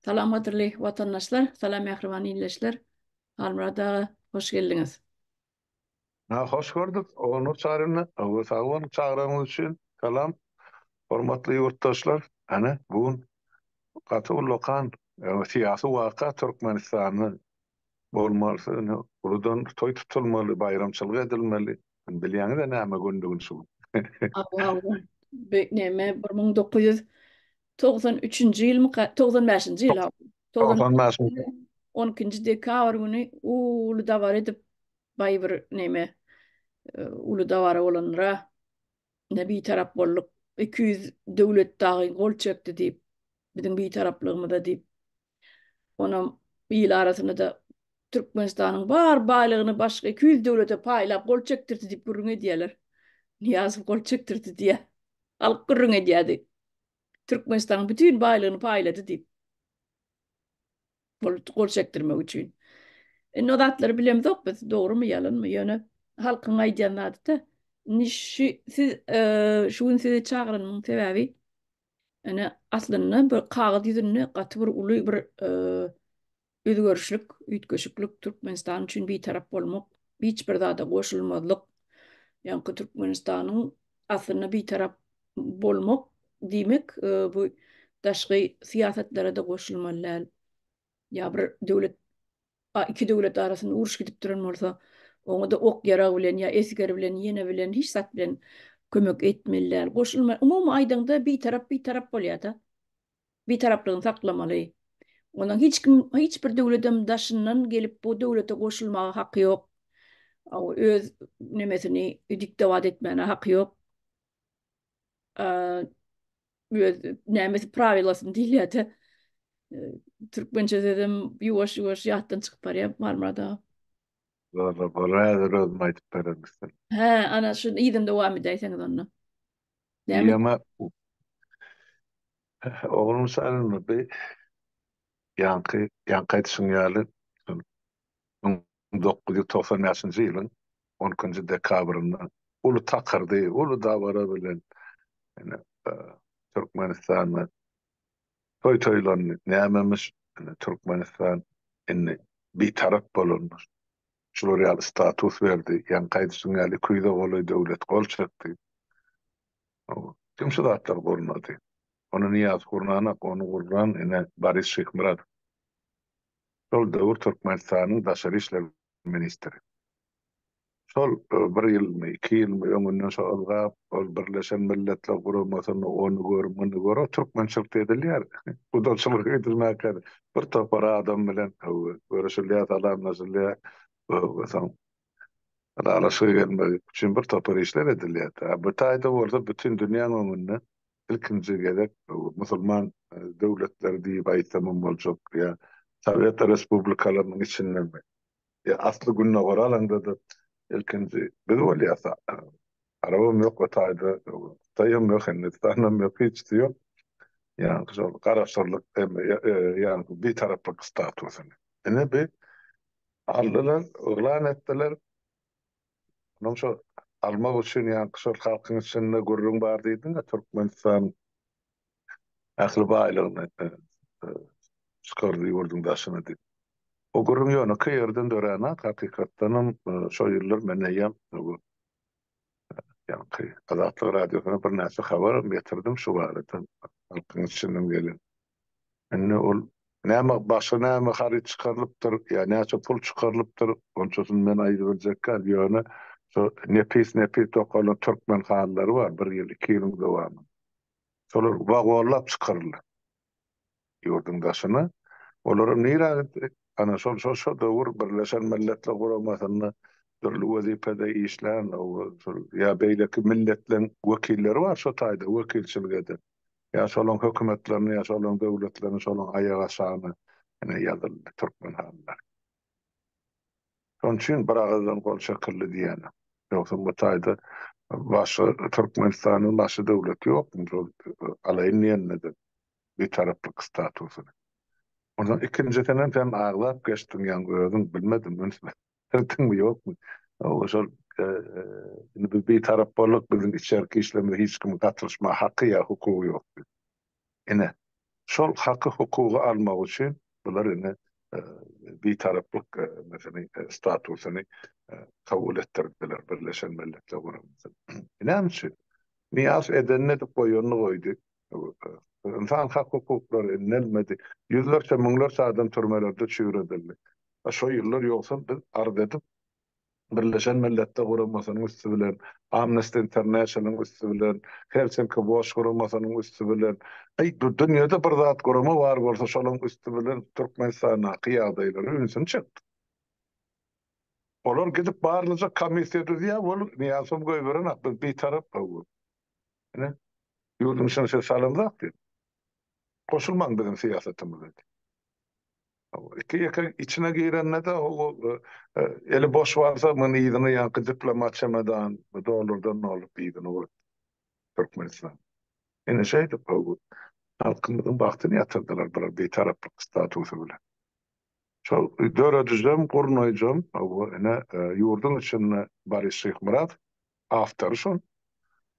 Salam hatırlı vatandaşlar, salam yahrivani illeşler. Almurada hoş geldiniz. Hoş gördük. Onu çağırın. O sağ çağıranız için selam. Hormatly yurttaşlar. Ana bugün katı ulakan siyasi vaka Türkmenistan'ı bolmalı. Buradan toy tutulmalı, bayramçılık edilmeli. Bilýäňiz de näme gündügün şu. Abu Bekneme 1993 yıl mı 95. yıl abi. 95. 95. 12. dekabr günü ulu davar edip baybır neme ulu davar olanlara ne bir taraf bolluk 200 devlet dağı gol çöktü deyip bizim bir taraflığımı deyip ona il arasında da Türkmenistan'ın bar baylığını başka 200 devlete paylap gol çektirdi deyip gurrun diyorlar. Niyazım gol çektirdi diye. Alıp gurrun ediyordu. Türkmenistan'ın bütün baylığını payladı deyip gol çektirmek için. O datları bilemdik biz doğru mu yalan mı? Yani halkın aydiyanladı da siz şu gün sizi çağırmanın sebebi yani aslında bir kağıt yüzünü katı bir ulu bir özgörüşlük, ütköşüklük Türkmenistan için bir taraf bolmak, hiçbir daha da koşulmadık. Yani Türkmenistan'ın aslında bir taraf bolmak demek bu taşkı siyasetlere de koşulmalı. Ya bir devlet, iki devlet arasında uruş gidip duran olsa, onu da ok yara bilen ya esker bilen, yene bilen, hiç sat bilen kömek etmeliler. Koşulmalı. Umum aydında bir taraf bol da. Bir taraflığını saklamalı. Onun hiçbir devletin daşından gelip bu devlete koşulmaya hakkı yok. O öz nemesini diktavat etmene hakkı yok. Ee, Öz nemesi pravilasını değil ya da e, Türkmençe dedim yuvaş yuvaş yahttan çıkıp var Marmara'da. Valla bana da aytıp beremizsin. He, ana şu iyiden devam edeyseniz onu. Değil İyi mi? ama oğlum sarılma bir yankı etsin ýaly. 1995 ýylyň 10-njy dekabrynda ulu takyrdy, ulu dawara bilen ene Türkmenistany toýlan nämemiş Türkmenistan indi bir tarap bolunmuş. Şular ýaly status berdi. Ýani gaýdysyň ýaly kuýda goly döwlet gol çekdi. Kimse zatlar gornady. Onu Niyaz Gurnana, onu Gurnan ene Baris Şykmurad. Şol döwür Türkmenistanyň daşary işler ministri. Sol bir ýylmy, 2 ýylmy öňünden şolgap, ol Birleşen Milletler Guramasyny onu gör, muny gör, türkmençilik edilýär. Bu da çylyk edilmäkä. Bir topara adam bilen görüşilýär, salam nazylýar. Sam araşyk gelmek üçin bir topar işler edilýär. Bu taýda bolsa bütün dünýä öňünde ilkinji gezek musulman döwletler diýip aýtsamam boljak ýa Sovet Respublikalarynyň içinden ya asly günne garalanda da ilkinji bir bolýasa. Arabam ýok we taýda, taýym ýok, Hindistanam ýok, hiç ýok. Ýani şol garaşdyrlyk ýani bir taraplyk statusyny. Ene bir aldylar, oglan etdiler. Ondan şo almak üçin ýani şol halkyň içinde gurrun bar diýdiň, Türkmenistan ähli baýlygyny çykardy ýurdun daşyna diýip. O gurrun ýöne kyrdan döräne hakykatdanam şo ýyllar mene ýam ýa-ni Azatlyk radiosuna bir näçe habar getirdim şu barada. Halkyň içinden gelen. Enne ol näme başa näme haryt çykarylypdyr, ýa näçe pul çykarylypdyr, onçosun men aýdyp biljekkä ýöne şo nepis tokalan türkmen hanlary bar, 1 ýyl 2 ýylyň dowamy. Şolar wagwallap çykarylýar ýurdun daşyna. Olaram nira ana şol dowur Birleşen Milletler Guramasyna türlü wezipede işlän ýa beýleki milletleň wekilleri bar şo taýda wekilçilik eden. Ya şolaň hökümetlerini, ya şolaň döwletlerini, şolaň aýaga aşagyny ene ýazyldy türkmen hallar. Şoň üçin bir agazdan gol çekildi diýene. Ýoksa bu taýda başy Türkmenistanyň başy döwleti ýok. Şol alaýyn ýerde bir taraplyk statusyny. Ondan ikinji tenen hem ağlap geçtim ýa gözüm bilmedim men. Tüm ýokmy? O şol bir tarap bolyk biziň içerki işlemde hiç kim gatnaşma hakkı ýa hukuky ýok. Ene şol hakkı hukuku almak için bular ine e, bir taraflık mesela statusunu kabul ettirdiler Birleşen Milletler Kurumu. Ne için? Niyaz edenine de koyunu koydu. İnsan hak hukukları inelmedi. Yüzlerce, miňlerce adam türmelerde çığırıldı. Şo yıllar yoksa biz arz edip Birleşen Milletler Guramasynyň üstü bilen, Amnesty International'ın üstü bilen, Helsinki Boş Guramasynyň üstü bilen, dünýede bir zat gurama bar bolsa şolaryň üstü bilen Türkmenistana kıyadaýlary ünsün çykdy. Olar gidip barlyca komissiýa düzýär, bol niýasym goýberen biz bir tarap goýber. Ne? Ýurdun içine şey salınzak diýip. Koşulmaň bizim siýasatymyza. İki yaka içine girenle de eli boş varsa mını iyidini yankı diplomat çemadan doğulurdan ne olup iyidini olur Türkmenistan. Yine şeydi bu halkımızın baktığını yatırdılar bana bir taraflık statusu bile. Çok döre düzlem kurnoyacağım bu yine yurdun içinde Barış Şeyh Murat aftar son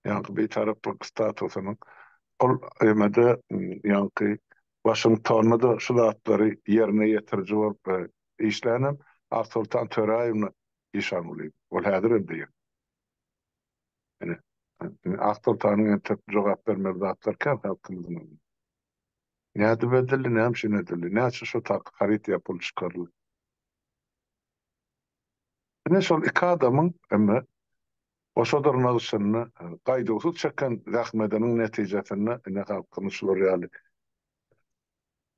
yankı bir taraflık statusunun ol emede yankı Washington'da da şu zatları yerine getirici bolup işlenem Sultan Töreýew işan bolýar. Ol häzir indi. Yani Sultanyň tek jogap bermeli zatlar kan halkymyzyň. Näde bedelli, näme şeýle edildi. Näçe şu tak harit ýapylyp çykarly. Ne şol iki adamyň emma oşodar nazyşyny gaýdysy çeken zähmetiniň netijesinde ine halkyny şol ýaly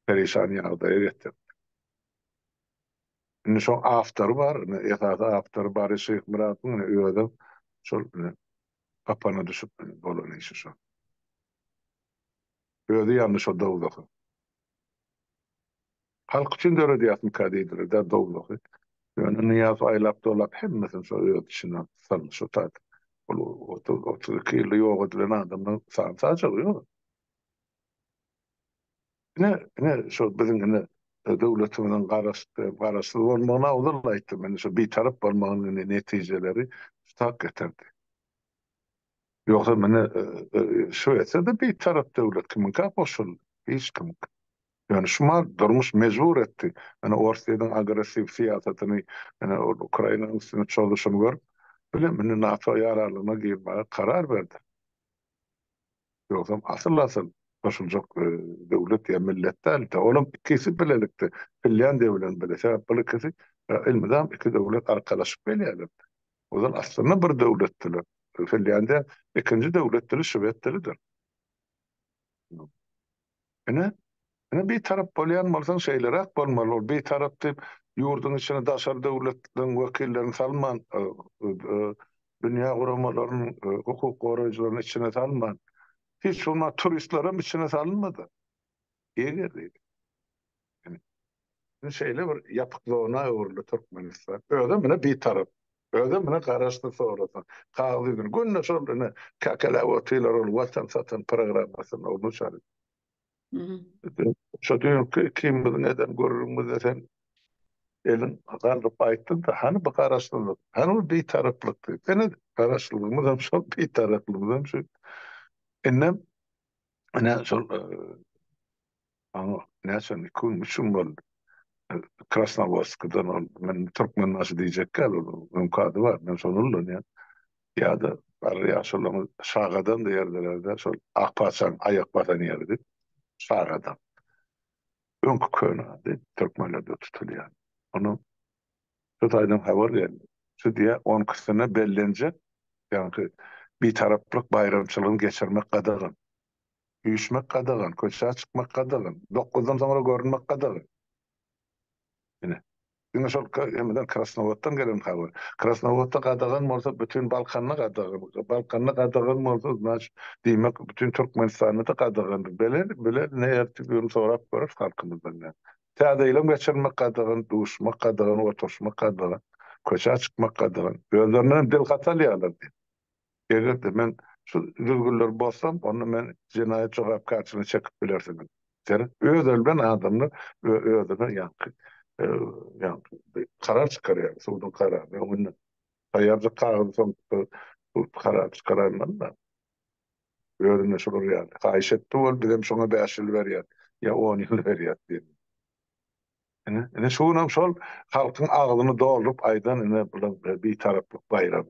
perişan ýagdaýa getirdi. Indi şol aftar bar, ýa-da aftar Barış Şeyh Muratyň öýde şol kapana düşüp bolan işi şu. Öýde ýalnys o dowlaky. Halk üçin döre diýýäsmi kadydyr da dowlaky. Ýöne niýaz aýlap dolap hemmesini şo öýde içine saldy şu tat. Ol 32 ýyl ýok edilen adamdan sansaja ýok. Ne şo biziň ine dowlatymyzyň garaşdy bolmagyna ugdal aýtdy. Men şo bir tarap bolmagynyň netijeleri tak getirdi. Yoksa mene şu etse de bir taraf devlet kimin kapoşul hiç kim. Yani şuma durmuş mecbur etti. Yani Orsiýanyň agresiv siýasatyny yani Ukrainanyň üstüne çalışymy görüp bile mene NATO yararlyna girmäge karar berdi. Yoksa asıl koşuljak devlet ya milletler de olam ikisi bilelikdi. Finlandiýa bilen bile sebäp bu ikisi ilmidam iki devlet arkalaşyp gelýärler. O zaman aslında bir devlettiler. Finlandiya ikinci devletleri Şweýetdiridir. Ene, ene bir tarap bolýan bolsaň şeýleräk bolmaly. Ol bir tarap diýip ýurdun içine daşar devletleriň wekillerini salman, dünýä guramalarynyň hukuk goraýjylaryny içine salman. Hiç olma turistlerim içine salınmadı. Eger diýip. Şeýle bir ýapyklığına öwrüli Türkmenistan. Öde mine bir tarap. Öde mine garaşdy sorasan. Kagly gün günne şol kakala oteller ol watan satan programasyny onu çary. Hı hı. Şo diýip kim bilen edem görürüň desen elin gardyp aýtdy da hani bu garaşdylyk. Hani bir taraplyk. Ene garaşdylygymyz hem şol bir taraplymyz hem şu. Ennem ene şol näçe nikun müşüm boldy. Krasnovodsk'dan men Türkmen nasıl diýjekler mümkadi var. Men şonullan ya. Ya da araya şolamy şagadan da yerlerde şol akpaçan ayak batan yerdi. Şagadan. Öňkü könadi Türkmenlerde tutulýar. Onu şu taýdan habar geldi. Şu diýe 10 kysana bellenje ýa-ni bir taraplyk bayramçylygyny geçirmek gadagan. Üýüşmek gadagan, köçe çykmak gadagan, 9-dan soňra görünmek gadagan. Ine şol hemden Krasnovoddan gelen habar. Krasnovodda gadagan bolsa bütün Balkanyny gadagan. Balkanyny gadagan bolsa naş diýmek bütün Türkmenistany da gadagan. Bele näerti sorap görüp halkymyzdan. Täzeýlem geçirmek gadagan, duşmak gadagan, oturşmak gadagan, köçe çykmak gadagan. Gözlerinden dil gatalýarlar. Eger de men şu dürgüller bolsam, onu men jinayet jogapkarçylygyny çekip bilersiň. Özelben adamlar özelben ýa yani karar çıkarıyor. Sudun kararı. Onun sayarcı kağıdı son karar çıkaranlar da öğrenme şolur yani. Kayış etti ol, bilem şuna 5 yıl ver yani. ya 10 ýyl berýär diýen. Ene şoňam şol halkyň agylyny doldurup aýdan ene bular bir taraplyk bayram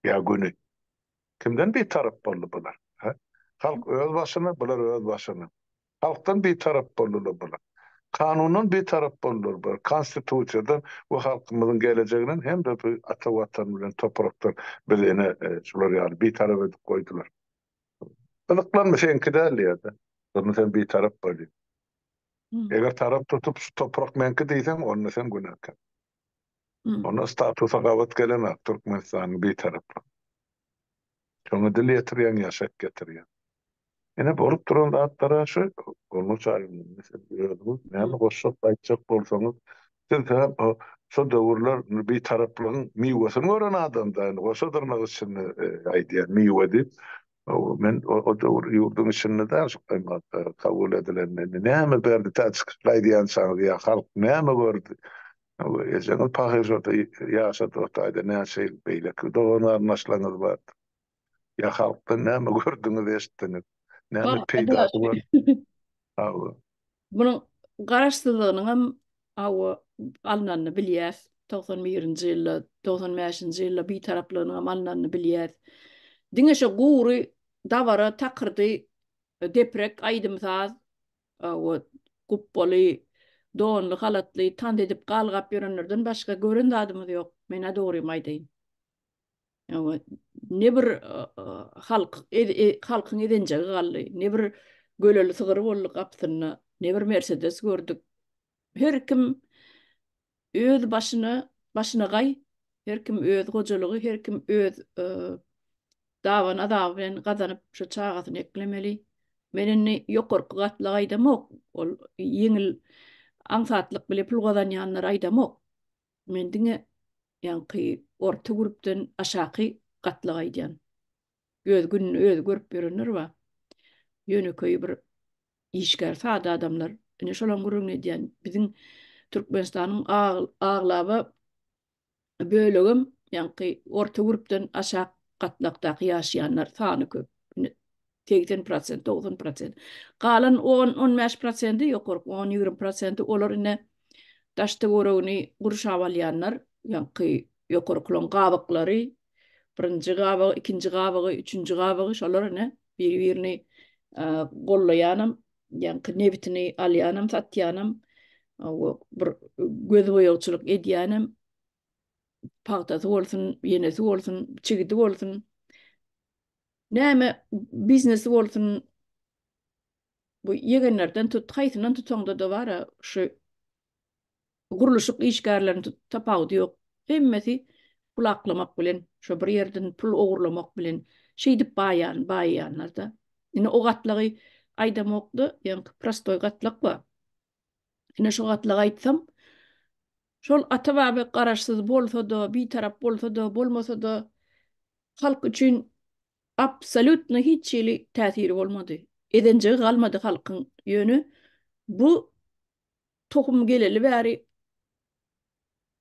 ya güni. Kimden bir tarap boldy bular? Ha? Halk öz başyna, bular öz başyna. Halktan bir tarap boldular bular. Kanunun bir tarap boldular bular. Konstitusiýadan bu halkymyzyň geleceginden hem de bu ata watan bilen topraklar bilene şular ýaly bir tarap edip goýdular. Ylyklanma seňki däl ýa-da. Bunu sen bir tarap boldy. Hmm. Eger tarap tutup şu toprak menki diýsen, onda sen günahkar. Hmm. Ona statusa gabat gelemek Türkmenistan'ın bir tarafı. Şonu dil getirýän ýaşak getirýän. Ene borup duran zatlara şu, onu çağırın. Mesela gördünüz, näme goşşap aýtjak bolsaňyz, siz hem şu döwürler bir taraplygyň miwasyn gören adamda, goşa durmak üçin aýdýan miwa dip. Men o döwür ýurdun içinde de kabul edilen näme berdi täçiklaýdýan şaňy ýa halk näme gördü. Ýa-da pahyjda ýaşady otayda näçe beýleki donar naşlaňyz bar. Ya halkdan näme gördüňiz, eşitdiňiz? Ha, Näme peýda adaş. bar? Hawa. Bunun garaşsyzlygynyň hem awa alnanyny bilýär. 91-nji ýylda, 95-nji ýylda bir taraplygynyň hem alnanyny bilýär. Diňeşe gury dabara takyrdy deprek aýdymsaz awa guppoly donly halatly tand edip galgap ýörenlerden başga gören adamymyz ýok. Mene dogry aýdyn. Awa ne bir halkyň edenjegi galdy, ne bir göleli sygyry boldy gapsyna, ne bir Mercedes gördük. Her kim öz başyna gay, her kim öz gojalygy, her kim öz dawan adam bilen gazanyp şu çagatyny eklemeli. Menini ýokarky gatly aýdamok, ol ýeňil aňsatlyk bilen pul gazanýanlar aýdamok. Men diňe ýanky orta grupdan aşaky gatly aýdýan. Öz gününi öz görüp berenler wa ýöneköý bir işgär sada adamlar. Ine şolan gurrun edýän biziň Türkmenistanyň aglaba bölegim ýanky orta grupdan aşak gatlakdaky ýaşaýanlar sany köp. 80%, 90%. Galan 10-15% ýokur, 10-20% olar ine daşda görüni gurşap alýanlar, ýanky ýokurklaryň gabaklary, birinji gabagy, ikinji gabagy, üçünji gabagy şolar ine bir-birini gollaýanam, ýanky nebitini alýanam, satýanam, bir göz boýagçylyk edýänam, paýtasy bolsun, ýenesi bolsun, çigidi bolsun, näme biznesi bolsun, bu ýegenlerden tut, haýsyndan tutsaňda da bara şu guruluşyk işgärlerini tapagy ýok. Hemmesi pul aklamak bilen, şu bir ýerden pul ogurlamak bilen şeýdip baýýanlar da. Ine o gatlygy aýdamokdy, ýa-ni prostoy gatlyk ba. Ine şu gatlygy aýtsam, şol ata-baba garaşsyz bolsa da, bir tarap bolsa da, bolmasa da halk üçin absolutny hiç ýeli täsiri bolmady. Edenjegi galmady halkyň ýönü. Bu tohum geleli bäri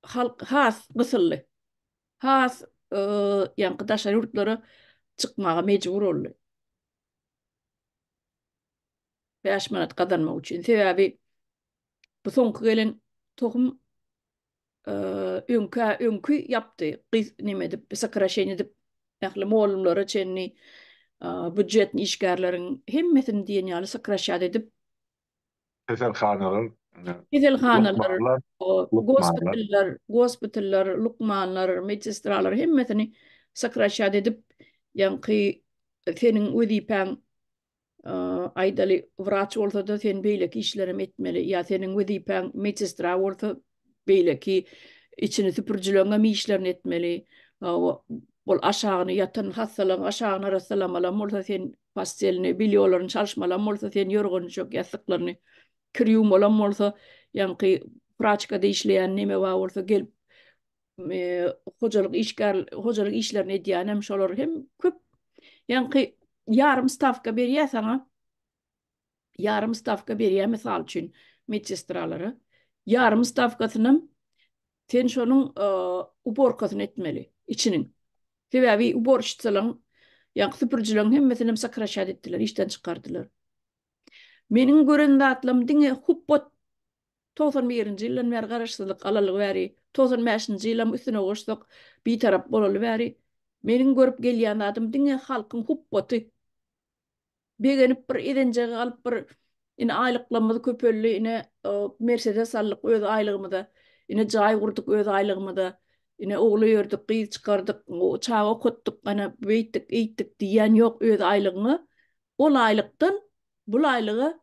halk has gysyldy. Has ýanky daşary ýurtlara çykmaga mejbur boldy. 5 manat gazanmak üçin. Sebäbi bu soňky gelen tohum öňkü yapdy. Nime dip, sakraşeň edip, ýagly molumlara çenni budjetni işgärleriň hemmesini diýen ýaly sakraşat edip, Keselhanalar, Gizelhanalar, lukmanlar. gospitallar, lukmanlar, medzistralar hemmesini sakraşat edip, ýanky seniň wezipen aýdaly wraç bolsa da sen beýleki işlerim etmeli, ýa seniň wezipen medzistra bolsa beýleki içini süpürjileňe mi işlerini etmeli. Bol aşagyny ýatan hastalar aşagyna rastlamalan bolsa sen pastelini bilýolaryň çalşmalan bolsa sen ýorgun çok ýasyklaryny kirýüm bolan bolsa ýanky praçkada işleýän neme bar bolsa gelip hojalyk işlerini edýän şolar hem köp ýanky yarım stavka berýär saňa. Yarım stavka berýär misal üçin medsestralary. Yarım stavkasyny sen şonuň uborkasyny etmeli içiniň. Sebäbi uborççylaryň ýa süpürjilerin hemmesini sakraşat etdiler, işden çykardylar. Menin gören zatlarym diňe hubbot 91-nji ýyldan bäri garaşsyzlyk alaly bäri, 95-nji ýylam üstüne goşsak bir tarap bolaly bäri. Menin görüp gelýän adam diňe halkyň hubboty begenip bir edenjege galyp bir ine aýlyklamyzy köpelli ine Mercedes allyk öz aýlygymyza, ine jaý gurduk öz aýlygymyza, ine ogly ýördik, gyz çykardyk, çağa okutdyk, ana beýtdik, eýtdik diýen ýok öz aýlygyny. Ol aýlykdan bul aýlyga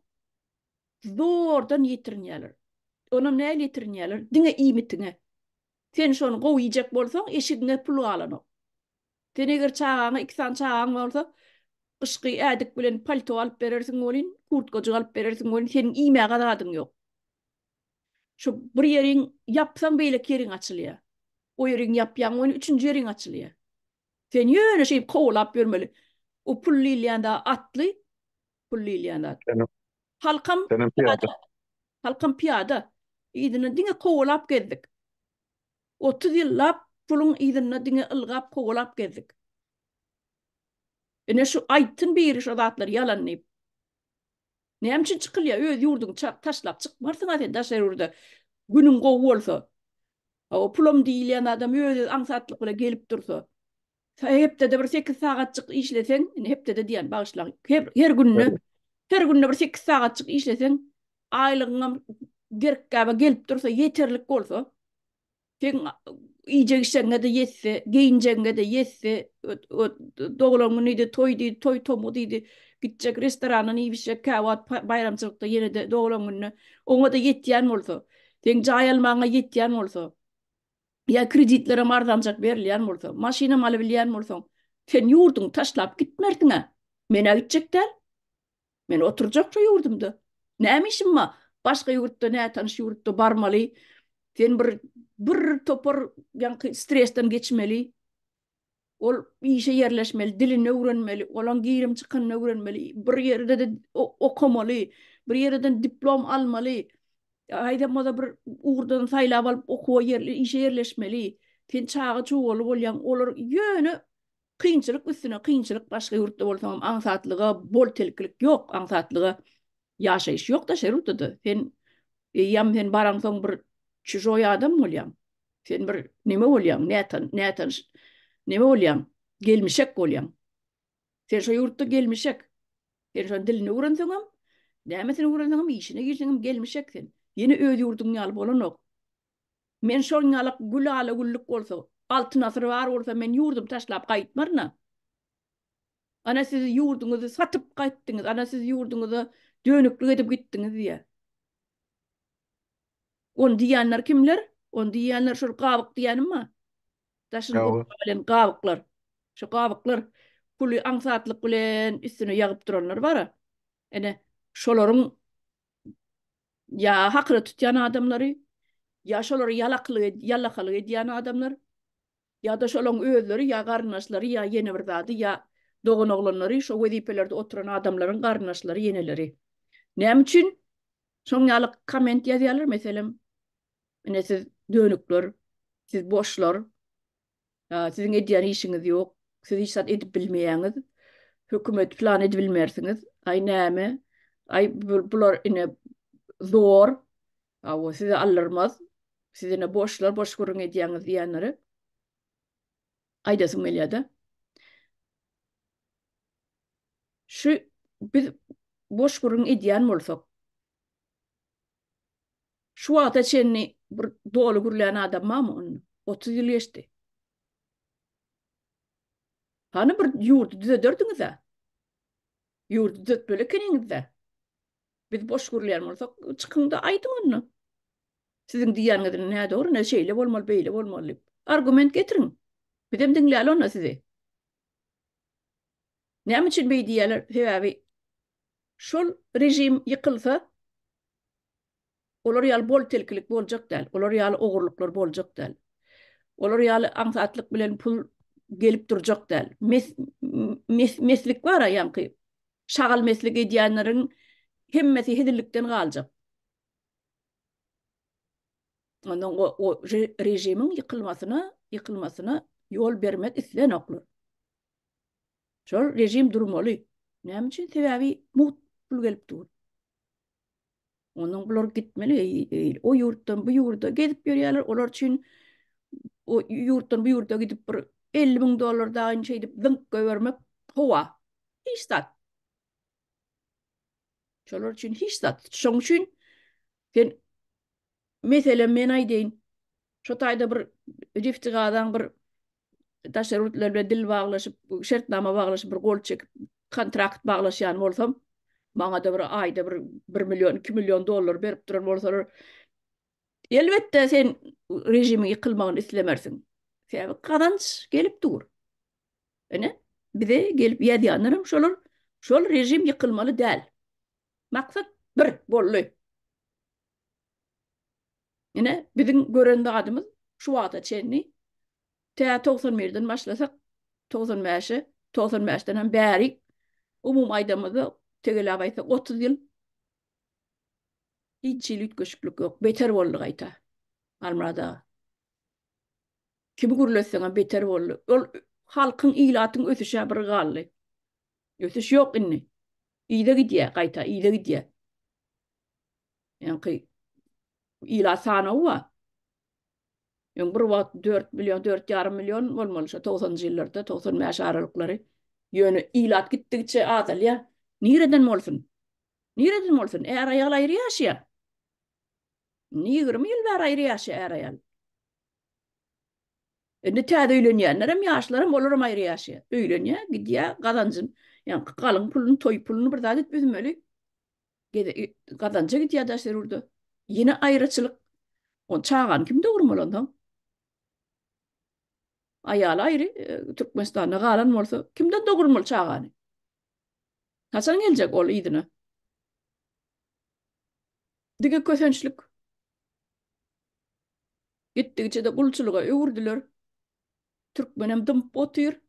zordan ýetirinýärler. Onam näle ýetirinýärler? Diňe iýmitiňe. Sen şonu gowy ýejek bolsaň eşigiňe pul galanok. Sen eger çağaňa 2 san çağaň bolsa, kışky ädik bilen palto alyp berersiň bolin, kurtka alyp berersiň bolin, seniň iýmäge adadyň ýok. Şu bir ýeriň ýapsaň beýle keriň açylýar. O ýeriň ýapýan bolin üçünji ýeriň açylýar. Sen ýöne şeýip kowlap bermeli. O pul lilýanda atly, pul lilýanda. Senin, Halkam senin piyada, piyada. halkam piyada. Ýygyny diňe kowlap gezdik. 30 ýyllap pulun ýygyny diňe ylgap kowlap gezdik. Ene şu aýtyn biri şu zatlar ýalanyp. Näme üçin çykylýar? Öz ýurduň taşlap çykmarsyň sen daşar ýurda. Günüň gowy bolsa. O pulum diýilýän adam öz aňsatlyk bilen gelip dursa. Hepde bir 8 sagatçyk işleseň, hepde de diýen bagyşlar. Her günne bir 8 sagatçyk işleseň, aýlygyňam gerkkäbe gelip dursa, ýeterlik bolsa, sen iýjek işeňe de ýetse, geyinjeňe de ýetse, dogulaňyň ýa-da toy tomu diýdi, gitjek restoranyny ýibişek, käwat bayramçylykda ýene de dogulaňyny oňa da ýetýän bolsa, sen jaý almaňa ýetýän bolsa, ya kreditlere arzanjak berilýän bolsa, maşina aly bilýän bolsaň, sen ýurduň taşlap gitmerdiňe. Mene gitjekler. Men oturjak şu ýurdumda. Näme işim ma? Başga ýurtda, näme tanış ýurtda barmaly. Sen bir topar ýanky stresden geçmeli. Ol işe yerleşmeli, dilini öwrenmeli, olan giýirim çykanyny öwrenmeli, bir ýerde de okumaly, bir ýerden diplom almaly. Aýdamada bir uğurdan saýlap alyp okuwa ýerli, işe yerleşmeli. Sen çağa çoğaly bolýan, olar ýöne kynçylyk üstüne kynçylyk başga ýurtda bolsaň aňsatlyga bol telkilik ýok, aňsatlyga ýaşaýyş ýok da şerutda. Sen sen baraňsoň bir çyjoý adam bolýan. Sen bir nime bolýan, nätan nime bolýan? Gelmişek bolýan. Sen şu ýurtda gelmişek. Sen şu dilini öwrenseňem, nämetini öwrenseňem, işine girseňem gelmişek sen. Ýene öz ýurduňy alyp bolanok. Men şol ýalyk gulaly gulluk bolsa, altyn asyr bar bolsa men ýurdum taşlap gaýtmarna. Ana siz ýurduňyzy satyp gaýtdyňyz, ana siz ýurduňyzy dönüklik edip gitdiňiz diýe. On diýenler kimler? On diýenler şol gabyk diýenimmi? Daşyny Ýa-ni bilen gabyklar. Şu gabyklar pul aňsatlyk bilen üstüne ýagyp duranlar bara. Ene şolaryň ya hakly tutýan adamlary, ya şolary ýalakalyk edýän adamlar, ya da şolaryň özleri, ya garnaşlary, ya ýene bir zady, ya dogan oglanlary, şo wezipelerde oturan adamlaryň garnaşlary, ýeneleri. Näme üçin? Şoň ýalyk komment ýazýarlar meselem. Ene siz dönükler, siz boşlar, siziň edýän işiňiz ýok, siz hiç zat edip bilmeýäňiz, hökümet plan edip bilmersiňiz. Ay näme? Ay bular ine zor. O size alırmaz. Sizine boşlar, boş görün edýäňiz diýenleri. Aýdasyň melýada. Şu biz boş görün edýän bolsak, şu wagta çenni bir dolu gürlän adam mı onu? 30 ýyl geçdi. Hani bir ýurdu düzederdiňiz-a? Ýurdu düzetbele keniňiz-a? Biz boş gürlän bolsak, çykynda aýdyň onu. Siziň diýäňiz näde dogry, ne şeýle bolmaly, beýle bolmaly. Argument getiriň. Bizem diňläli onu sizi. Näme üçin beý diýerler? Sebäbi şol rejim ýykylsa, olar ýaly bol telkilik boljak däl, olar ýaly ogurluklar boljak däl. Olar ýaly aňsatlyk bilen pul gelip durjak däl. Meslik bara ýanky. Şagal meslik edýänleriň hemmesi hedilikden galjak. Ondan o rejimiň ýykylmasyna ýol bermek islenoklar. Şol rejim durmaly. Näme üçin? Sebäbi pul gelip dur. Onun bular gitmeli. O yurttan bu yurda gidip görýärler. Olar üçin o yurtdan bu yurda gidip bir 50 bin dolar dağın şey dip zınk göbermek hova. Hiç zat. Şolar üçin hiç zat. Şoň üçin sen meselen men aýdyn. Şo taýda bir riftigadan bir taşerutlar bilen dil baglaşyp, şertnama baglaşyp bir gol çekip kontrakt baglaşýan bolsam, maňa da bir aýda bir milyon, 2 milyon dolar berip duran bolsalar, elbetde sen rejimi ýykylmagyny islemersiň. Sebäbi kazanç gelip dur. Ene bize gelip ýadýanlarym şolar, şol rejim ýykylmaly däl. Maksat bir bolly. Ene bizim görende adymyz şu wagta çenni. Ta 91'den başlasak 95'e, 95'ten hem bäri umum aýdamyzda tegel aýtsa 30 ýyl hiç ýyl ütkeşiklik ýok. Beter boldy gaýta. Almada. Kimi gürleseň beter boldy. Ol halkyň ilatyň ösüşe bir gally. Ösüş ýok inni. Ýyda gidýär gaýta, ýyda gidýär. Ýani ilat sanawy wa. Ýani bir wagt 4 milyon, 4,5 milyon bolmaly 90-njy ýyllarda, 95 aralyklary. Ýöne ilat gitdikçe azalýar. Nireden bolsun? Nireden bolsun? Eğer ayal ayrı ýaşaýar. 20 ýyl bäri ayrı ýaşaýar ayal. Indi täze öýlenýänler hem ýaşlarym olaram ayrı ýaşaýar. Öýlenýär, gidýär, gazanjyn, ýani galyň pulun, toý pulunu bir zat etmeli. Gazanja gidýär da şerurda. Ýine ayrıçylyk. On çagan kim dogurmaly ondan? Ayal ayrı, Türkmenistanda galan bolsa kimden dogurmaly çagany? Haçan geljek ol ýydyna? Dige kösençlik. Gitdigçe de gulçylyga öwürdiler. Türkmenem dymp otyr.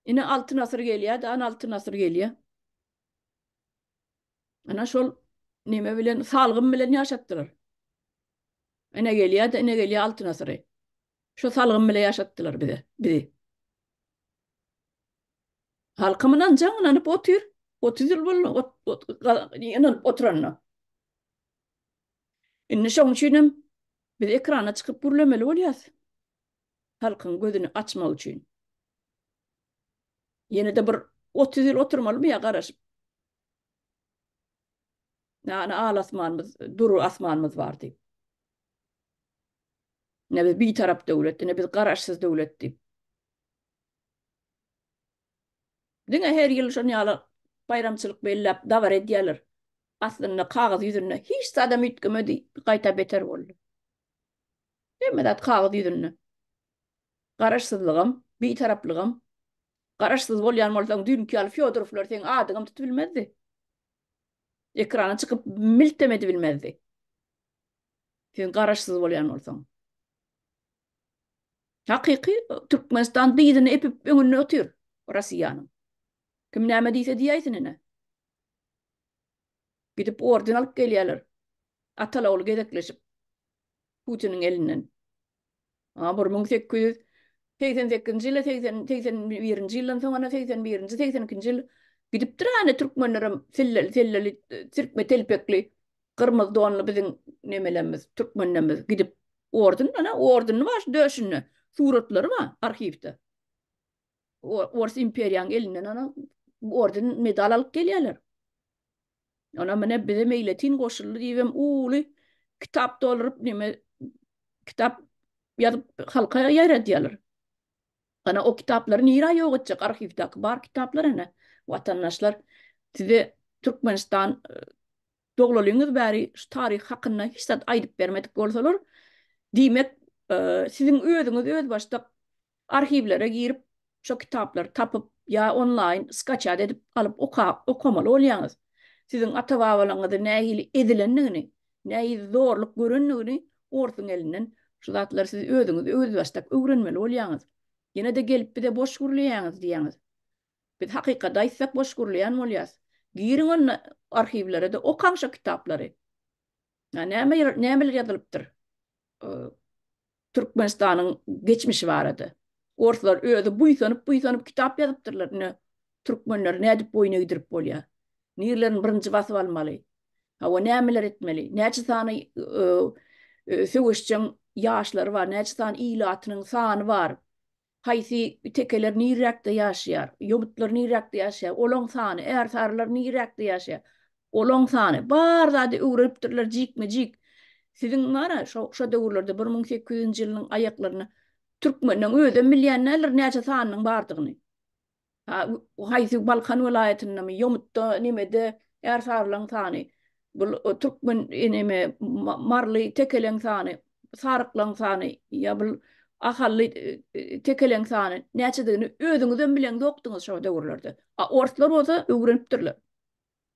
Ine altyn asyr gelýär, da altyn asyr gelýär. Ana şol neme bilen, salgym bilen ýaşatdylar. Ene gelýär, da ene gelýär altyn asyry. Şo salgym bilen ýaşatdylar bizi. Halkymynan jaňlanyp otyr. 30 ýyl boldy, oturanna. Indi şoň üçinem biz ekrana çykyp gürlemeli bolýas. Halkyň gözüni açmak üçin. Ýene de bir 30 ýyl oturmalymy ýa garaşyp. Yani al asmanımız, duru asmanımız vardı. Ne biz bir taraf devletti, ne biz garaşsız devletti. Dine her yıl şun yala bayramçılık bellap davar edýärler. Aslında kağıt yüzüne hiç adam ütkümedi, gaýta beter boldy. Demedat kağıt yüzüne. Garaşsızlığım, bir taraflığım. Garaşsız bolýan bolsaň dünkü al Fyodorovlar sen adyňy tutup bilmezdi. Ekrana çıkıp miltemedi bilmezdi. Sen garaşsız bolýan bolsaň. Hakyky Türkmenistan diýdini epip öňüne otyr Russiýanyň. Kim näme diýse diýýsin ene. Gidip orden alyp gelýärler. Atalawly gezekleşip Putiniň elinden. 1888-nji ýyla 81-nji ýyldan soňra 81-nji 82-nji ýyl gidip durany türkmenlerim selleli Türkmen telpekli kırmızı donly biziň nemelerimiz türkmenlerimiz gidip ordeny baş döşünü suratlary var arhivde. Ors imperiýanyň elinden orden medal alyp gelýärler. Ona mene bize meýletin goşuldy diýem uly kitap doldurup kitap ýazyp halka ýaýradýarlar. Ana o kitapları nira ýok etjek arhivdäki bar kitaplar ene. Watandaşlar size Türkmenistan doglalyňyz bäri şu taryh hakynda hiç zat aýdyp bermedik bolsalar, diýmek siziň özüňiz öz başda arhivlere girip şu kitaplary tapyp ya online skaçat edip alyp okamaly bolýaňyz. Siziň ata-babalaryňyz nähili edilendigini, nähili zorluk görendigini ortyň elinden şu zatlar siz özüňiz öz başda öwrenmeli bolýaňyz. Ýene de gelip bir de boş gürleýäňiz diýäňiz. Biz hakykatda aýtsak boş gürleýän bolýas. Girin on arhivlere de okaň şu kitaplary. Nämeler ýazylypdyr? Türkmenistanyň geçmişi barady. Ortalar özü buýsanyp kitap ýazypdyrlar. Türkmenler nädip boýuna gidip bolýar. Nirlerin birinji basyp almaly. Hawa nämeler etmeli? Näçe sany söwüşçüň ýaşlary bar, näçe sany ilatynyň sany bar. Haýsy tekeler nirakda ýaşaýar, ýomutlar nirakda ýaşaýar, olaň sany, ärsarlar nirakda ýaşaýar. Olaň sany bar zady öwrepdirler jikme-jik. Siziň nara şo döwürlerde 1800-nji ýylyň aýaklaryny türkmenden özüm bilýänler näçe sanynyň bardygyny. Haýsy Balkan welaýatynyň ýomutda nimede ärsarlaň sany. Bul türkmen eneme marly tekeleň sany, saryklaň sany, ýa bul ahally tekeleň sany näçedigini özüňizden bilen dokdyňyz şo döwürlerde. Orslar bolsa öwrenipdirler.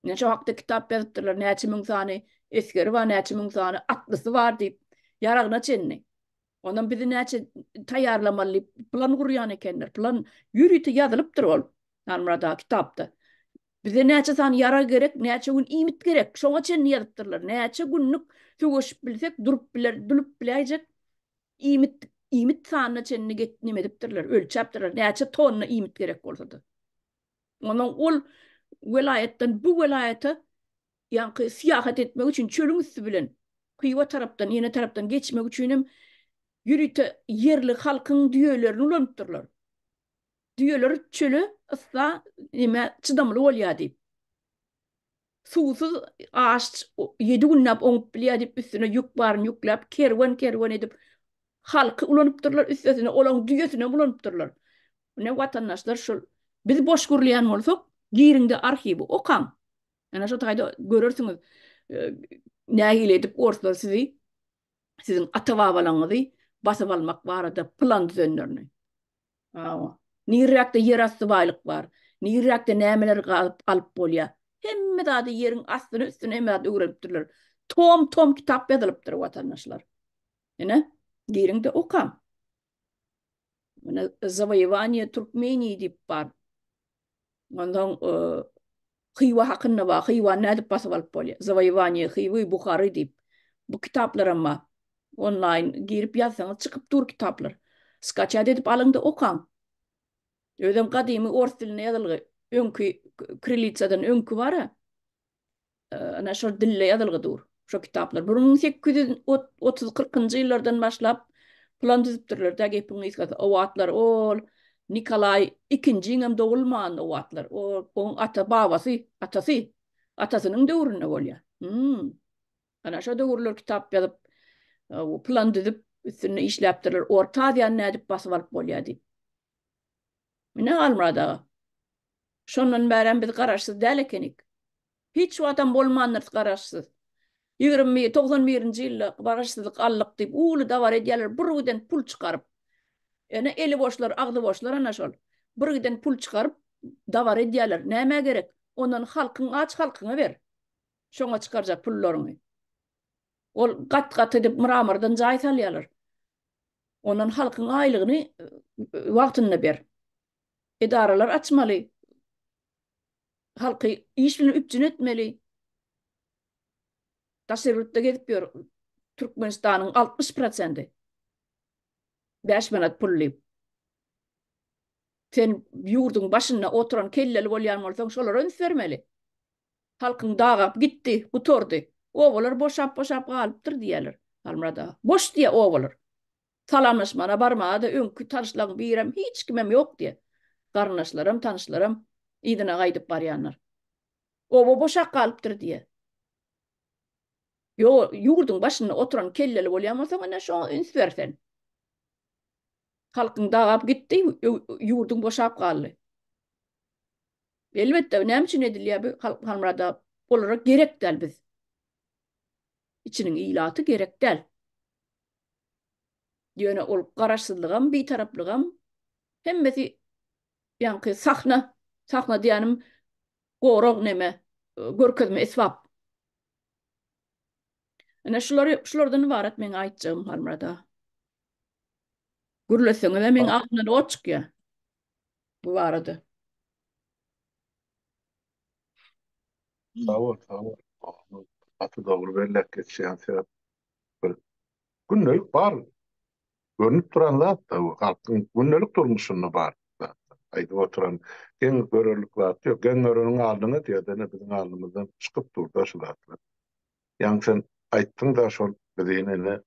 Näçe wagtda kitap ýazypdyrlar, näçe müň sany eskeri we näçe müň sany atlysy bar diýip ýaragyna çenni. Ondan bizi näçe taýýarlamaly plan gurýan ekenler. Plan ýürüti ýazylypdyr ol. Narmada kitapda. Bize näçe san yara gerek, näçe gün imit gerek. Şoňa çenni ýazypdyrlar. Näçe günlük söwüşip bilsek, durup biläjek. Imit sanyna çenni getnime dipdirler, ölçäpdirler. Näçe tonna imit gerek bolsady. Ondan ol welayetden bu welayeta ýa-ni siýahat etmek üçin çölüň üstü bilen kıywa tarapdan, ýene tarapdan geçmek üçinem ýürüte yerli halkyň düýelerini ulanypdyrlar. Düýeler çölü ısla nime çydamly bolýar diýip. Suwsuz aş 7 günnäp oňup bilýär diýip üstüne ýük baryn ýükläp kerwen edip halky ulanypdyrlar üstesine olaň düýesine ulanypdyrlar. Ne watandaşlar şol biz boş gurlayan bolsak giýriňde arhiwi okaň. Ana şo taýda görürsiňiz. Nähil edip orslar sizi siziň ata-babalaňyzy basyp almak barada plan düzenlerini. Nirakda yer asty baýlyk bar. Nirakda nämeler alyp bolýar. Hemme zady ýeriň astyny üstüne hemme zady öwrenipdirler. Tom kitap ýazylypdyr watandaşlar. Ene giýriňde okaň. Mene Завоевание Туркмении diýip bar. Ondan Xywa hakynda bar. Xywa nädip basyp alyp bolýar. Завоевание Xywy Bukhary diýip. Bu kitaplar amma online girip ýazsaňyz çykyp dur kitaplar. Skaçat edip alyňda okaň. Özüm gadymy ors diline ýazylgy, öňkü Kirilitsadan öňkü bara. Ana şo dille ýazylgy dur. Şo kitaplar 1830-40-njy ýyllardan başlap plan düzüpdirler. Da gepiňi ýa-da owatlar ol Nikolay II hem dogulman owatlar. Oň atasynyň döwründe bolýar. Ana şo döwürler kitap ýazyp plan düzüp üstüne işläpdirler. Orta Aziýany nädip basyp alyp bolýar diýip. Mine almada. Şondan bären biz garaşsyz däl ekenik. Hiç watan bolmandyr garaşsyz. 91-nji ýylda garaşsyzlyk allyk diýip uly dawar edýärler, bir giden pul çykaryp. Ene eli boşlar, agdy boşlar ana şol. Bir giden pul çykaryp dawar edýärler. Näme gerek? Ondan halkyň aç halkyňa ber. Şoňa çykarjak pullaryny. Ol gat edip mıramırdan jaý salýarlar. Ondan halkyň aýlygyny wagtynda ber. Edaralar açmaly. Halky iş bilen üpjün etmeli. Tasarrufda gedip ýör. Türkmenistanyň 60%. 5 manat pullyp. Sen ýurduň başyna oturan kelleli bolýan bolsaň şolara öns bermeli. Halkyň dagap gitdi, gutordy. Owalar boşap galypdyr diýerler. Almada. Boş diýe owalar. Salamlaşmana barmada öňkü tanışlaryň birem hiç kimem ýok diýe. Garnaşlarym, tanışlarym ýygyna gaýdyp barýanlar. Owa boşap galypdyr diýe. Yo ýurduň başyna oturan kelleli bolýan bolsaň ana şo üns bersen. Halkyň dagap gitdi, ýurduň boşap galdy. Elbetde näme üçin edilýär bu halmada olarak gerek däl biz. İçiniň ilaty gerek däl. Ýöne ol garaşsyzlygam, bitarapligam hemmesi ýa-ni sahna diýenim gorog neme, görkezme esbap. Ana şulardan ibaret men aýtjagym halmada. Gürleseňiz de men agyndan o çykýar. Bu barada. Sağ ol. Atı doğru bellek geçýän sebäp. Günnelik bar. Görünüp duran zat da bu halkyň günnelik durmuşyny bar. Aýdyp oturan geň görerlik zat ýok. Geň göreniň aldyna diýerden biziň aldymyzdan çykyp durdy şu zatlar. Yani sen aýtdyň da şol bizine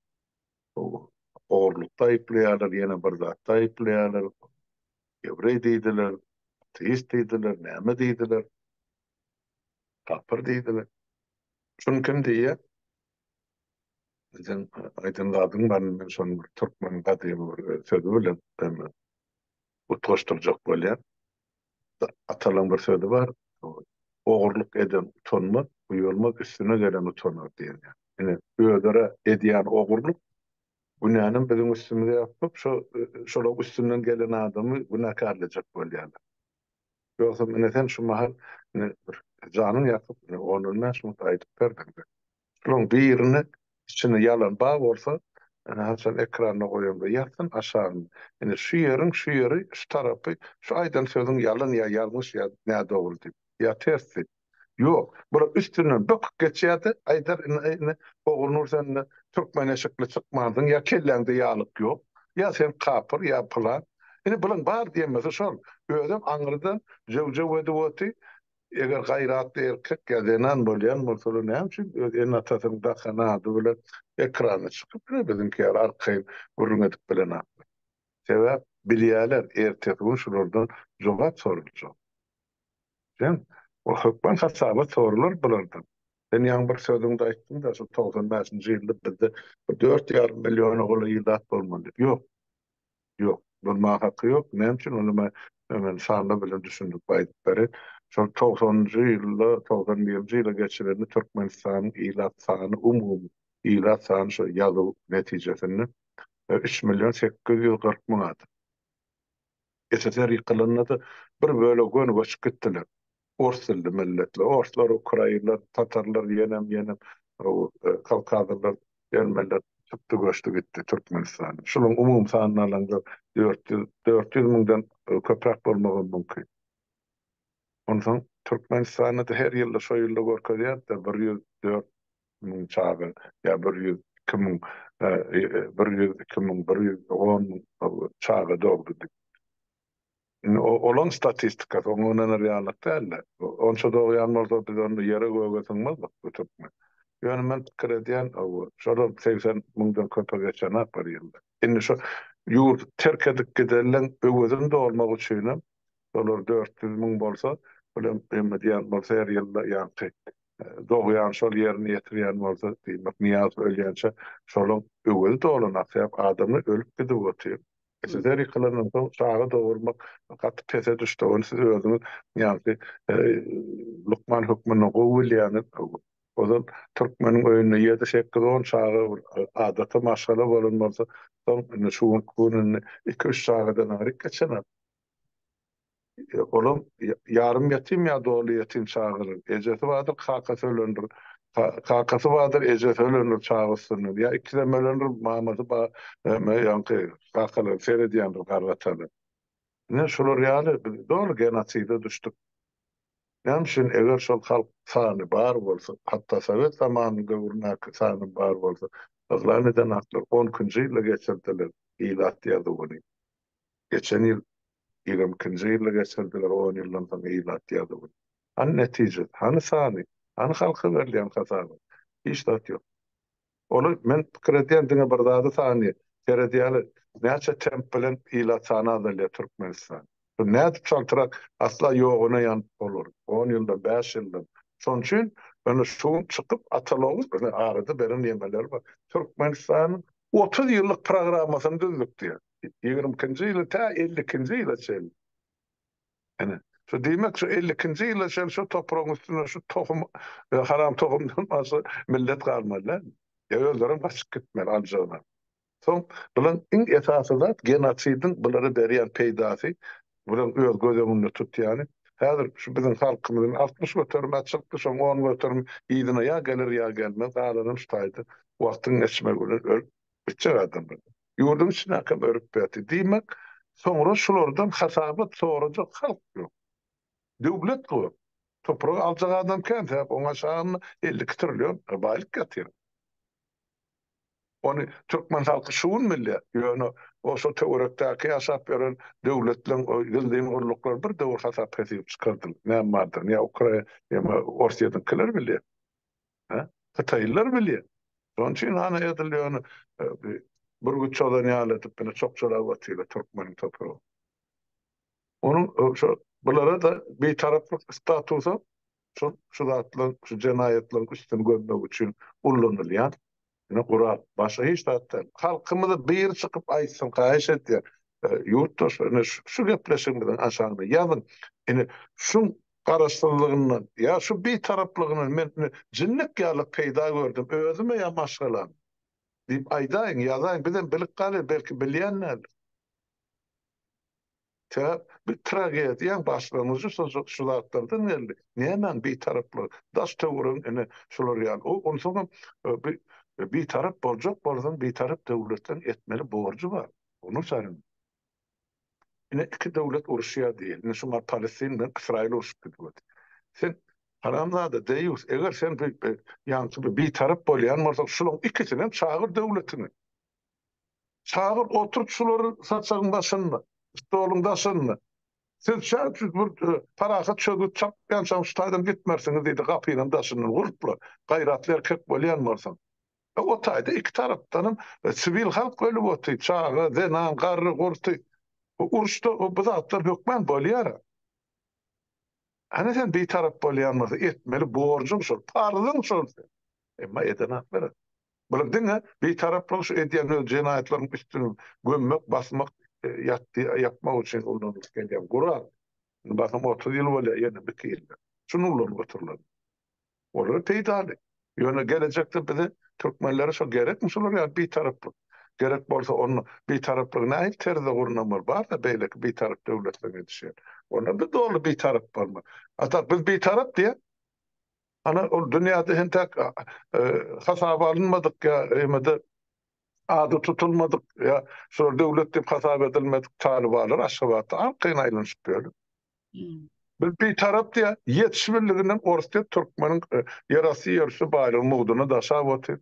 oğurlukda aýplaýarlar, ýene bir zatda aýplaýarlar, gebrey diýdiler, ateist diýdiler, näme diýdiler, kafir diýdiler. Şunu kim diýýär? Sen aýdynladyň ben şonu bir türkmen gadyr bir sözü bilen utgaşdyrjak bolýar. Atalan bir sözü bar. Oğurluk eden utanmaz, uyulmak üstüne gelen utanır diýär. Yani ödere edýän oğurluk günahın bizim üstümüze yapıp şola üstünden gelen adamı günahkarlayacak bolýar. Yoksa neden şu mahal bir canın yakıp onun nasıl aytıp verdim. Şunun birini içine yalan bağ olsa Hasan ekranına koyuyor yatsın aşağı. Yani şu yeri şu tarafı şu aydan sözün yalan ya yanlış ya ne doğru deyip ya tersi. Yok. Bura üstünden bök geçiyatı aydar oğlunursan da Türkmen eşikli çıkmadın ya kellende yağlık yok. Ya sen kapır ya plan. Yani bulan bar diyemezse şol. Özüm anırdan cevcev edivoti eger gayratly erkek ya denan bolýan bolsa näme üçin en atasynda kanaty bilen ekrana çykyp bizimki arkaýy gurrun edip bilen atdy. Sebäp bilýärler ertesi şulardan jogap soruljak. Sen o hökmen hasaba sorulur bulardan. Sen ýa-ni bir sözüňde aýtdyň da şu 95-nji ýylda bizde 4,5 milyon oğul ýylat bolmaly. Ýok, ýok. Bulma haqqy ýok. Näme üçin onu men sanly bilen düşündik baýdyp beri. Şol 90-njy ýylda, 91-nji ýyla geçirildi Türkmenistanyň ýylat sany umumy ýylat sany şu ýazyw netijesinde 3 milyon 840 000 ady. SSR ýykylynyňda bir bölegi göçüp gitdiler. Ors dilli milletler, Orslar, Ukraynalar, Tatarlar, yenem, o Kavkazlılar, gelmeler çıktı göçtü gitti Türkmenistan. Şunun umum sanılarında 400 miňden köprak bolmagy mümkin. Ondan Türkmenistan'da her ýylda şo ýylda görkezýär da 104 000 çağı ya 102 000 102 000 110 000 çağı dogdy. Olan statistika, onun reallıkta elle. Onça da uyanmazda biz onu yere koygasınmazdık bu Türkmen. Yani men krediyen o, şoda 80 miňden köpe geçen apar yılda. Şimdi şu yurt terk edip giderlen öwözün de olmak üçin, dolar 400 000 bolsa, bilen emediyen bolsa her yılda ýanky doğuyan şol yerini yetirýän bolsa, diýmek niyaz ölýänçe şolun öwüzi dolanak adamy ölüp gidip otyr. Sizler yıkılanında çağı doğurmak katı pese düştü. Onu siz özünüz yani Lukman hükmünü kovul yani o da Türkmenin önüne 7-8-10 çağı adata maşgala bulunmazsa son şuun kunun 2-3 çağıdan arik geçen oğlum yarım yatim ya doğulu yatim çağırır. Ecesi vardır kakası ölündür. Kakası vardır ecesi ölündür çağırsınır. Ya ikisi ölündür Mahmut'u yankı kakalı seyrediyandır karvatalı. Ne şular yani doğru genasiyde düştük. Yani şimdi eğer şol halk sani bar olsa hatta Sovet zamanında vurnak sani bar olsa azlar neden haklar 10. yıla geçirdiler ilat diye de bunu. Geçen yıl 20. ýyla geçirdiler, 10 ýyldan soň ilat ýady bu. Hani netije, hani sany, hani halka berilýän hasaba. Hiç zat ýok. Onu men pikir edýän diňe bir zady sany, serediýäli näçe temp bilen ilat sany azalýar Türkmenistan. Bu näçe çaltyrak asla ýoguna ýanyp bolar. 10 ýylda, 5 ýylda. Şoň üçin ben şu çykyp ataloguz bilen arada beren ýemeler bar. Türkmenistanyň 30 ýyllyk programasyny düzlük diýär. 20-nji ýyly ta 50-nji ýyla çel. Yani şu demek şu 50-nji ýyla şol şu toprağın üstüne şu tohum haram tohumdan başga millet galmaly. Ýa-da başyp gitmeli aljana. Soň bilen iň esasy zat genosidin bulary berýän peýdasy bilen öz gözüňde tutýany. Häzir şu bizim halkymyzyň 60 götürme çykdy, şoň 10 götürme ýygyna ýa gelir ýa gelmez, galanyn ştaýdy. Wagtyň geçme bilen ölüp bitjek adam. Ýurdun içine akam örüp berdi. Diýmek, soňra şulardan hasabat sorajak halk ýok. Döwlet goýup topragy aljak adam kän, oňa şaňy 50 trillion baýlyk gatyr. Onu Türkmen halky şuun millet, ýöne oşo töwerekdäki ýaşap beren döwletleň gyldyň urluklar bir döwür hasap kesip çykardylar. Näme bardyr? Ýa Ukraina, ýa Orsiýadan kiler bilýär. Ha? Hataylar bilýär. Şoň üçin hana edilýär bir güçden ýalytyp bine çok çara watyla Türkmen topragy. Onun şu bulara da bir taraflık statusu şu zatlar, şu cinayetler üstün görmek için kullanılýan. Ne Kur'an başa hiç zaten halkımızı bir çıkıp aytsın kaýış etdi. Yurttaş şu gepleşin bilen aşağıda yazın. Yani şu garaşdyrlygyndan ya şu bir taraplygyny men jinnek ýaly peýda gördüm. Özüme ya maşgalan. Diýip aýdaýyn, ýazaýyn bilen bilik galy belki bilýänler. Bir tragediýa başlanýy şu zatlardan geldi. Nämen bir taraply daş töwürün ene şular ýaly. Onu soňra bir tarap boljak bolsan bir tarap döwletden etmeli borcu var. Onu sarın. Ine iki döwlet uruşýar diýil. Ne şumar Palestin bilen İsrail uruşýar diýil. Sen haramzada deýus, eger sen bir tarap bolýan bolsa şular ikisini çagyr döwletini. Çagyr oturup şulary satsagyň başynda, stoluň başynda. Siz şart bir paraha çögüp çapýan şaştaýdan gitmersiňiz diýdi gapynyň daşyny gurupla. Gaýratly erkek bolýan bolsan. O taýda iki tarapdan sivil halk ölüp oty, çağı, zenan, garry, gurty. Uruşda o bu zatlar hökmen bolýar. Ana sen bir tarap bolýan bolsa etmeli borjun şol, parzyn şol. Emma edenat berer. Bildiňi bir taraply şu edýän jinayetlaryň üstüne gömmek, basmak, yapmak üçin ulanyp gelýän Guran. Bakam 30 ýyl bolýar ýene bir kyldy. Şunu ulanyp oturlar. Olar peýdali. Ýöne gelecekde bize Türkmenlere şo gerekmi şolar ya bir taraply. Gerek bolsa onu bir taraply näil terze gurunamar bar da beýleki bir tarap döwletlerine düşýär. Ona bir dolu bir tarap barmy? Ata biz bir tarap diye ana o dünýäde hentek hasaba alınmadyk ya emede ady tutulmadyk ya şol döwlet diýip hasaba edilmedik talibalar aşgabatda arkyna aýlanyşyp ýördi. Bir tarap diye yetişmeliğinden orta Türkmenin yarası yarısı bayrağı muğdunu daşa botu.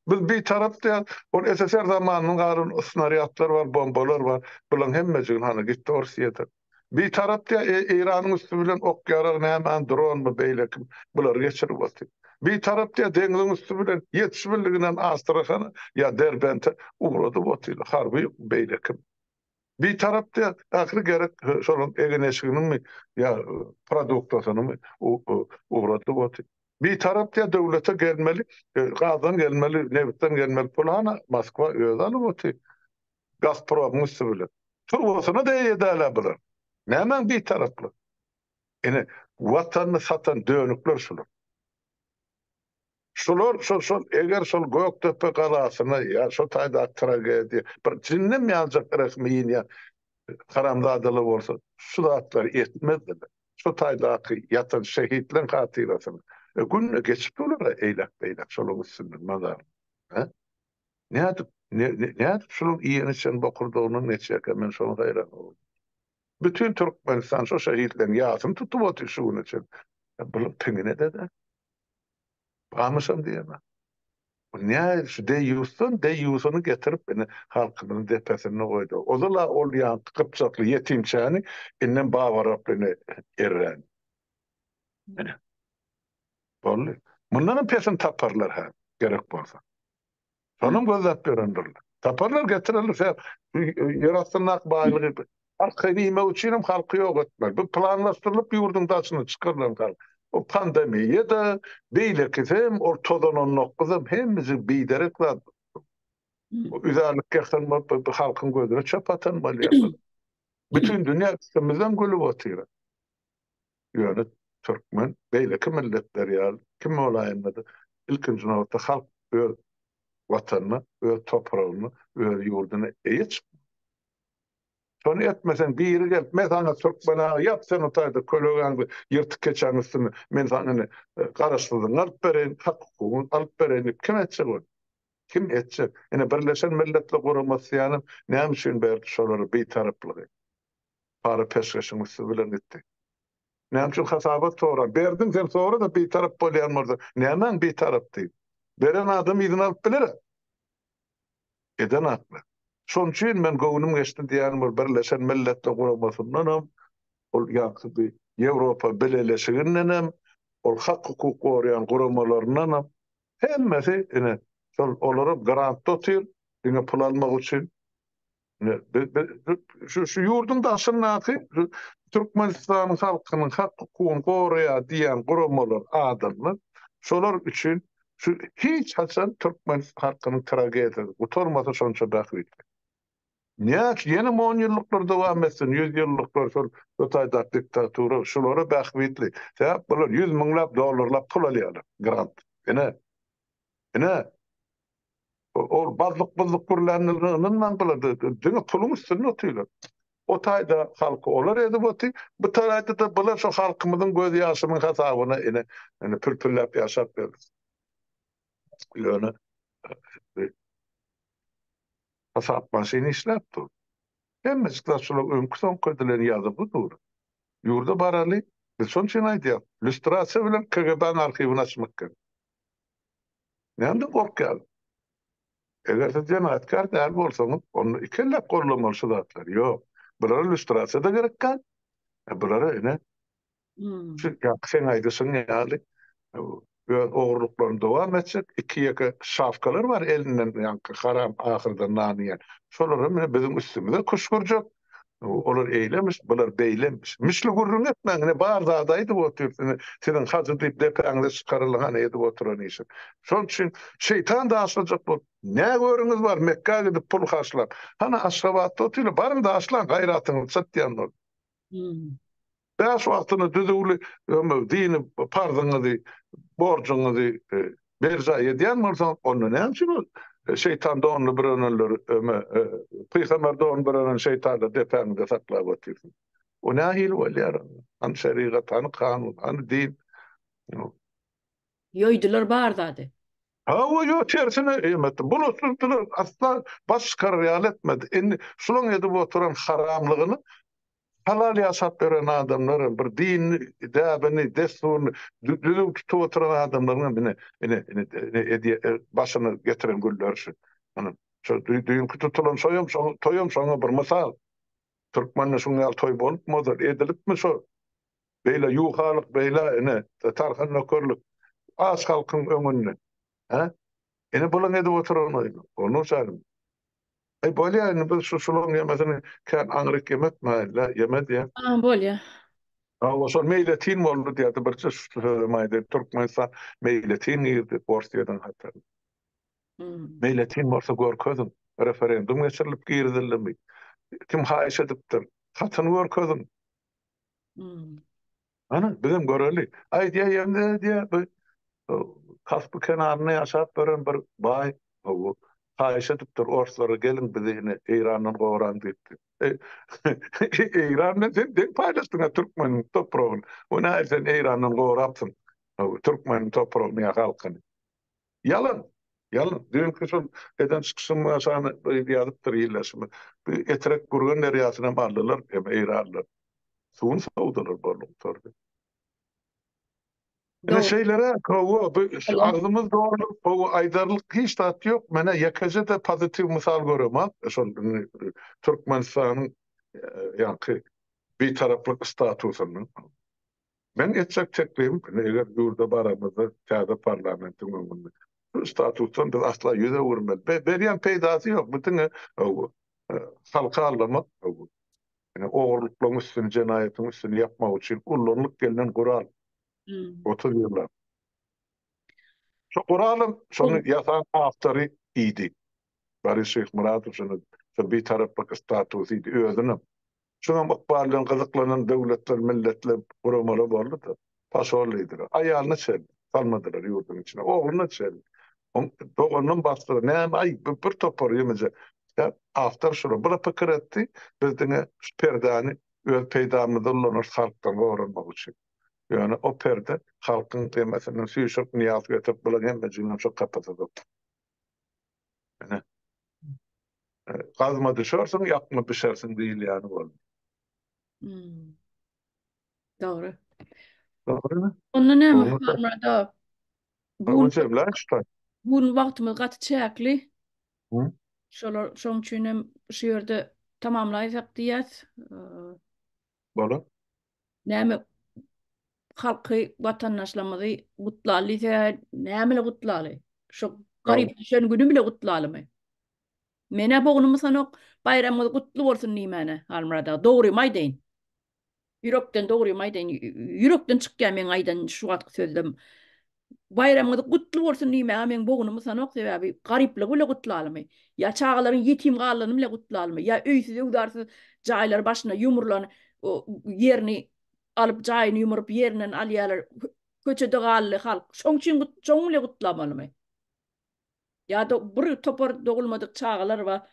Bir taraf diye o SSR zamanının garın snaryatlar var, bombalar var. Bulan hemmecin hani gitti orsiyete. Bir taraf diye İran'ın üstü bilen ok yararını hemen drone mu beylekim bular geçirip botu. Bir taraf diye denizin üstü bilen yetişmeliğinden Astrahan'ı ya Derbent'e uğradı botu. Harbi beylekim. Bir tarafta ahir gerek şolun egeneşiginin mi ya produktasyny mı uğradı bot. Bir tarafta döwlete gelmeli, gadan gelmeli, nevitten gelmeli polana Moskva öýaly bot. Gazprom müsbile. Turbosyna deýedäler bular. Nämen bir taraply. Ene watanyny satan dönükler şular. Şol eger şol Göktepe galasyna ya şo taýda tragediýa bir jinnem ýaljak resmiýin ya haramzadaly bolsa şu zatlar etmezdiler. Şu taýdaky ýatan şehitlerin hatyrasyny. Gün geçip olar eýlek şol üstünde mazar. Ha? Näde şol iýeni sen bokurdygyny neçe men şonu gaýran boldum. Bütün Türkmenistan şo şehitlerin ýasyny tutup otur şuň üçin. Bu tüňine de Bağmışam diýemem. Ne şu de getirip beni halkımın depesine koydu. O da olyan Kıpçaklı yetimçani innen bağvarap beni erren. Bolly. Bundan peşin taparlar ha gerek bolsa. Sonum gözlep berendirler. Taparlar getirirler. Yaratsınnak bağlığı. Halkı nime uçinum halkı yok etmez. Bu planlaştırılıp yurdun taşını çıkarlar. O pandemiye de beýleki hem ortadan onnokkuzam hemmizin biderek var. O üzerlik geçirme halkın gözüne çöp atan maliyatı. Bütün dünya üstümüzden gülüp oturuyor. Yani Türkmen beýleki milletler ya kim olayınladı? İlkinci nokta halk öz vatanını, öz toprağını, öz yurdunu eýiç. Şonu etmesen bir yeri gelip mesela Türkmen'a yap sen otayda kologan yırtık geçen üstüne men sana garaşdyrdyň alıp beren hak hukugyny alıp berenip kim etjek ol? Kim etjek? Ene Birleşen Milletler Guramasyyny näme üçin berdi şolary bir taraplygy? Para peşkeşiň üstü bilen etdi. Näme üçin hasabat sonra berdim sen sonra da bir tarap bolýan bolsa näme bir tarapdy? Beren adam ýygyny alyp biler. Eden akly. Şoň üçin men göwnüm geçdi diýänim bol Birleşen Milletler Guramasyndanam, ol ýa-da Ýewropa beleleşiginden ol hak hukuk goraýan guramalaryndan Hemmesi ine şol olara grant tutur, ine pul almak için. Şu yurdun da aşynnaky Türkmenistan'ın halkynyň hak hukugyny goraýa diýen guramalar adamlar şolar üçin şu hiç haçan Türkmen halkynyň tragediyasy utanmasa şonça bähbit. Näç ýene 10 ýyllyklar dowam etsin, 100 ýyllyklar şol Ýotaýda diktatura şolara bähbitli. Sebäp bular 100 miňlap dollarlap pul alýarlar grant. Ene ol bazlyk gurlanynyň manqylady. Diňe pulun üstüne otýarlar. O taýda halky olar edi boti. Bu taýda da bular şu halkymyzyň göz ýaşynyň hasabyna ene pürpürläp ýaşap berdi. Ýöne hasap maşyny işläpdi. Hemmesi şolar öňküsen ködülen ýazyp dur. Ýurda baraly biz şonçyn aýdýar. Lüstrasiýa bilen KGB-nyň arkiwini açmak gerek. Näme gorkýar? Eger siz jenaýatkar däl bolsaňyz, onu ikellep gorlamaly şudatlar. Ýok. Bulara lüstrasiýa da gerekkä. Bulara ene Hmm. şu sen aýdysyň ýaly ogurluklaryn dowam etjek. Iki ýeke şafkalar bar elinden ýanky haram ahyrda nanyýan. Şolara mene biziň üstümize kuş gurjak. Olar eýlemiş, bular beýlemiş. Misli gurrun etmäňine bar zadaýdy bu türsini. Senin hazır diýip depäňde çykarylgan edi oturan işin. Şol üçin şeytan da aşlajak bol. Ne görüňiz bar Mekke'ye gidip pul haşlap. Hana Aşgabatda otyly barym da aşlan gaýratyny satýanlar. Beş wagtyny düzügli dini parzyňyzy, borjuňyzy berja edýän bolsaň onu näçin şeytan da onu birenler peygamber de onu birenen şeytan da depäňde saklap otyr. O nähil welýar? An şeriat, an kanun, an din. Yoydular bardady. Ha o yo tersine eýmet. Bunu tutdular asla başka real etmedi. Indi şulan edip oturan haramlygyny halal ýaşap beren adamlar bir din däbini, desturny düzüp tutup oturan adamlaryň başyny getiren güllerşi. Ana şu düýünki tutulan toýum şoňa bir mysal. Türkmenler şoňa toý bolupmydyr, edilipmi şo? Beýle ýuhalyk, beýle tarhan nökerlik az halkyň öňünde. Ha? Ene bulan edip oturan oýdy. Onu şaýdym. Bolýa biz şulan ýemesini kan aňryk yemetmäýle, ýemedi. Bolýa. O şol meýletin boldy diýdi bir söýlemäýdi. Türkmenistan meýletin ýerdi Borsiýadan hatda. Meýletin bolsa görkezim. Referendum geçirilip girdilmi? Kim haýyş edipdir? Hatyny görkezim. Ana bizim göreli. Aýdýa ýemde diýär kasby kenaryna ýaşap beren bir baý haýyş edipdir. Orslara gelin bizini Eýranyň gowaran diýdi. Eýranyň sen paýdaşdyň Türkmeniň topragyny. Ona sen Eýranyň gowrapsyn. Türkmeniň topragyny halkyny. Yalan. Dünkü şol eden çykyşymy aşany ýazypdyr ýerleşimi. Etrek gurgan nerýasyna barlylar, Eýranlylar. Suwun sowdalar barlylar. Ne şeylere ağzımız doğru o aydarlık hiç tat yok. Mene yakaca da pozitif misal görüyorum. Şol Türkmenistan'ın yankı bir taraflık statüsünün. Ben etçek tekliyim. Eğer yurda baramızda kağıda parlamentin önünde. Statüsün biz asla yüze vurmadı. Beryan peydası yok. Bütün halka alama oğurlukların üstünü, cenayetin üstünü yapmak için kullanılıp gelinen kural. 30 yıllar. Şu Kur'an'ın şunu yasan aftari idi. Barış Şeyh Muratov şunu bir taraflık statüsüydü özünüm. Şuna bakbarlığın kızıklanan devletler, milletler kuramalı vardı da paşoğluydular. Ayağını çeldi. Salmadılar yurdun içine. Oğlunu çeldi. Onun bastığı ne ay bir topar yemece. Aftar şunu buna pıkır etti. Bizden perdani öz peydamızı olunur halktan öğrenmek için. Yani o perde halkın kıymetinin süyüşüp niyaz getirip bulan hemmecinin çok kapatıdır. Yani kazma düşersin, yakma düşersin değil yani bu. Doğru. Doğru mu? Onu ne yapmadı? Bu cevler işte. Bunun vaktimiz katı çekli. Hı? Şoň üçin şu ýerde tamamlaýsak diýät. Böyle. Näme halky watandaşlarymyzy gutlaly, näme gutlaly? Şu Ol. garip düşen günü bile kutlayalım. Mene boğunumu sanok bayramı kutlu olsun nimene almada. Doğru maydeyin. Yürekten doğru maydeyin. Yürekten çıkken men aydan şu at sözüm. Bayramı kutlu olsun nime men boğunumu sanok sebebi garipli bile kutlayalım. Ya çağların yetim kallarını bile kutlayalım. Ya üysüz udarsız caylar başına yumurlan yerini alıp cayını yumurup yerinden alyalar köçede gallı halk. Şoň bile kutlamalı. Ya da bir topar doğulmadık çağlar var.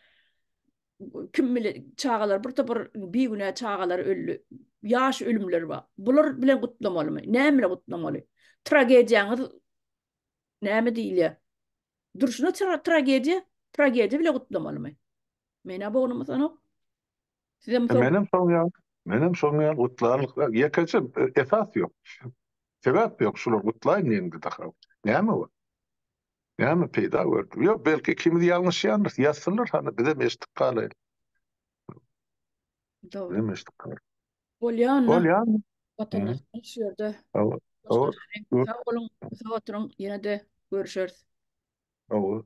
Kim bile çağalar bir topar bir güne çağalar öldü. Yaş ölümler var. Bular bilen kutlamalı mı? Ne bile kutlamalı? Tragediyanız ne mi değil ya? Duruşuna tragedi bile kutlamalı mı? Mena bu onu sana? Size mi sor? Menem soňýan, menem soňýan gutlarlyk ýekaçy esas ýok. Sebäp ýok şular gutlaýyn diýende daha. Näme bu? Näme peýda boldy? Ýok, belki kimdi ýalňyş ýandyr, ýazsynlar, hani bize meşdik galy. Bize Doğru. meşdik galy. Bol Polyanna ýa. vatandaş yaşıyordu. Hawa, Başka hawa, şey. Sağ olun. Sağ oturun. Yine de görüşürüz. hawa.